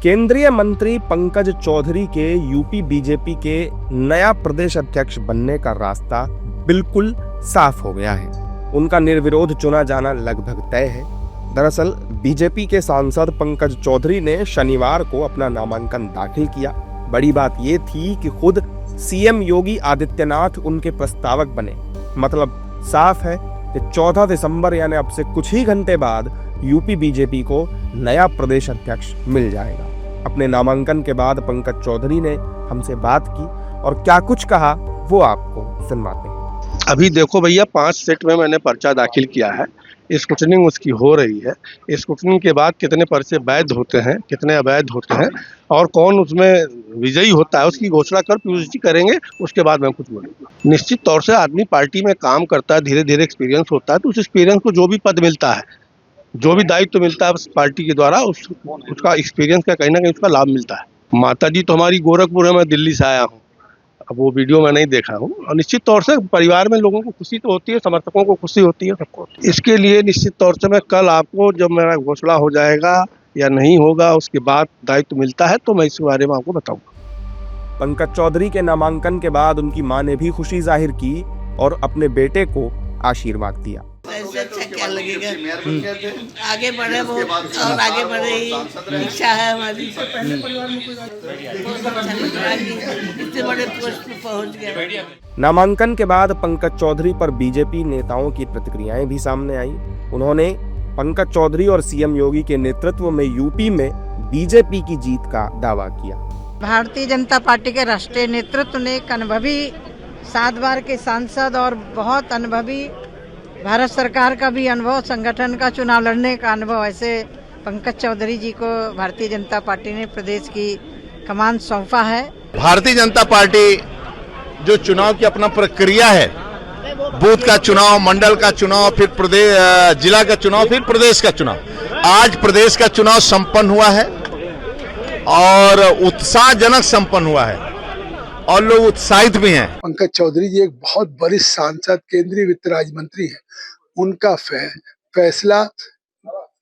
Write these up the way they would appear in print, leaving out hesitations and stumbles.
केंद्रीय मंत्री पंकज चौधरी के यूपी बीजेपी के नया प्रदेश अध्यक्ष बनने का रास्ता बिल्कुल साफ हो गया है। उनका निर्विरोध चुना जाना लगभग तय है। दरअसल बीजेपी के सांसद पंकज चौधरी ने शनिवार को अपना नामांकन दाखिल किया। बड़ी बात ये थी कि खुद सीएम योगी आदित्यनाथ उनके प्रस्तावक बने। मतलब साफ है कि 14 दिसंबर यानी अब से कुछ ही घंटे बाद यूपी बीजेपी को नया प्रदेश अध्यक्ष मिल जाएगा। अपने नामांकन के बाद पंकज चौधरी ने हमसे बात की और क्या कुछ कहा वो आपको सुनवाते हैं। अभी देखो भैया, 5 सेट में मैंने पर्चा दाखिल किया है। स्क्रूटनिंग उसकी हो रही है। स्क्रूटनिंग के बाद कितने पर्चे वैध होते हैं, कितने अवैध होते हैं और कौन उसमें विजयी होता है उसकी घोषणा कर पीयूष जी करेंगे। उसके बाद मैं कुछ बोलूँगा। निश्चित तौर से आदमी पार्टी में काम करता है, धीरे धीरे एक्सपीरियंस होता है, तो उस एक्सपीरियंस को जो भी पद मिलता है, जो भी दायित्व मिलता है पार्टी के द्वारा, उसका एक्सपीरियंस का कहीं ना कहीं उसका लाभ मिलता है। माता जी तो हमारी गोरखपुर है, मैं दिल्ली से आया हूँ, अब वो वीडियो मैं नहीं देखा हूँ। और निश्चित तौर से परिवार में लोगों को खुशी तो होती है, समर्थकों को खुशी होती है, सबको। इसके लिए निश्चित तौर से मैं कल आपको, जब मेरा घोषणा हो जाएगा या नहीं होगा, उसके बाद दायित्व मिलता है तो मैं इस बारे में आपको बताऊंगा। पंकज चौधरी के नामांकन के बाद उनकी मां ने भी खुशी जाहिर की और अपने बेटे को आशीर्वाद दिया। ऐसे अच्छा क्या लगेगा, आगे बढ़े बहुत और आगे बढ़े इच्छा है हमारी। इतने बड़े पोस्ट पे पहुंच गए। नामांकन के बाद पंकज चौधरी पर बीजेपी नेताओं की प्रतिक्रियाएं भी सामने आई। उन्होंने पंकज चौधरी और सीएम योगी के नेतृत्व में यूपी में बीजेपी की जीत का दावा किया। भारतीय जनता पार्टी के राष्ट्रीय नेतृत्व ने एक अनुभवी 7 बार के सांसद और बहुत अनुभवी भारत सरकार का भी अनुभव, संगठन का चुनाव लड़ने का अनुभव, ऐसे पंकज चौधरी जी को भारतीय जनता पार्टी ने प्रदेश की कमान सौंपा है। भारतीय जनता पार्टी जो चुनाव की अपना प्रक्रिया है, बूथ का चुनाव, मंडल का चुनाव, फिर प्रदेश जिला का चुनाव, फिर प्रदेश का चुनाव, आज प्रदेश का चुनाव संपन्न हुआ है और उत्साहजनक संपन्न हुआ है और लोग उत्साहित भी हैं। पंकज चौधरी जी एक बहुत वरिष्ठ सांसद, केंद्रीय वित्त राज्य मंत्री हैं। उनका फैसला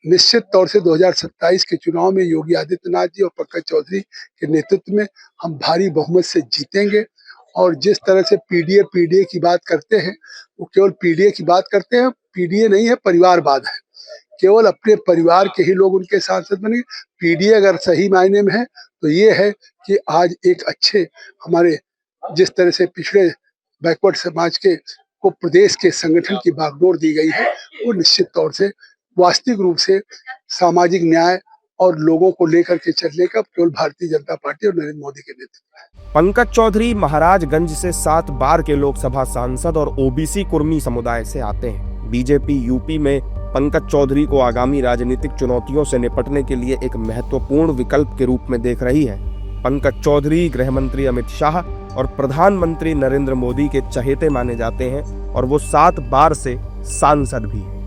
निश्चित तौर से 2027 के चुनाव में योगी आदित्यनाथ जी और पंकज चौधरी के नेतृत्व में हम भारी बहुमत से जीतेंगे। और जिस तरह से पीडीए की बात करते हैं, वो केवल पीडीए की बात करते हैं, पीडीए नहीं है, परिवारवाद है। केवल अपने परिवार के ही लोग उनके सांसद बनेंगे। पीडीए अगर सही मायने में है तो ये है कि आज एक अच्छे हमारे जिस तरह से पिछड़े बैकवर्ड समाज के को प्रदेश के संगठन की बागडोर दी गई है, वो निश्चित तौर से वास्तविक रूप से सामाजिक न्याय और लोगों को लेकर के चलने का केवल भारतीय जनता पार्टी और नरेंद्र मोदी के नेतृत्व है। पंकज चौधरी महाराजगंज से 7 बार के लोकसभा सांसद और ओबीसी कुर्मी समुदाय से आते हैं। बीजेपी यूपी में पंकज चौधरी को आगामी राजनीतिक चुनौतियों से निपटने के लिए एक महत्वपूर्ण विकल्प के रूप में देख रही है। पंकज चौधरी गृह मंत्री अमित शाह और प्रधानमंत्री नरेंद्र मोदी के चहेते माने जाते हैं और वो 7 बार से सांसद भी हैं।